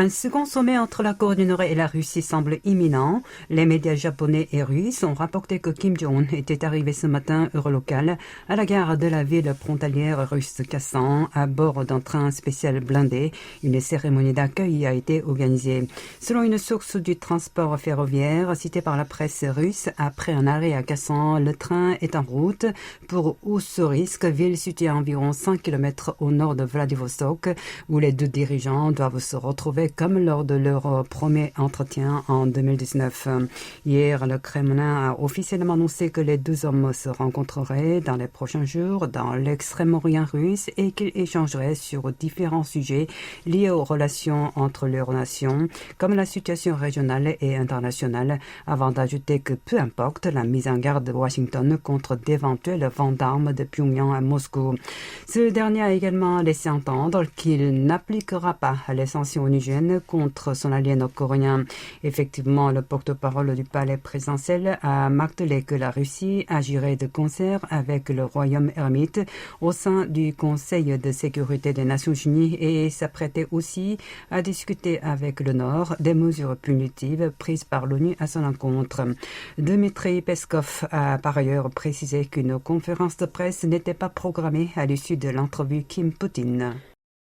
Un second sommet entre la Corée du Nord et la Russie semble imminent. Les médias japonais et russes ont rapporté que Kim Jong-un était arrivé ce matin, heure locale, à la gare de la ville frontalière russe de Kassan, à bord d'un train spécial blindé. Une cérémonie d'accueil a été organisée. Selon une source du transport ferroviaire citée par la presse russe, après un arrêt à Kassan, le train est en route pour Ussurisk, ville située à environ 5 km au nord de Vladivostok, où les deux dirigeants doivent se retrouver comme lors de leur premier entretien en 2019. Hier, le Kremlin a officiellement annoncé que les deux hommes se rencontreraient dans les prochains jours dans l'extrême-orient russe et qu'ils échangeraient sur différents sujets liés aux relations entre leurs nations, comme la situation régionale et internationale, avant d'ajouter que peu importe la mise en garde de Washington contre d'éventuels vents d'armes de Pyongyang à Moscou. Ce dernier a également laissé entendre qu'il n'appliquera pas les sanctions onusiennes contre son allié nord-coréen. Effectivement, le porte-parole du palais présidentiel a martelé que la Russie agirait de concert avec le royaume ermite au sein du Conseil de sécurité des Nations Unies et s'apprêtait aussi à discuter avec le Nord des mesures punitives prises par l'ONU à son encontre. Dmitry Peskov a par ailleurs précisé qu'une conférence de presse n'était pas programmée à l'issue de l'entrevue Kim-Poutine.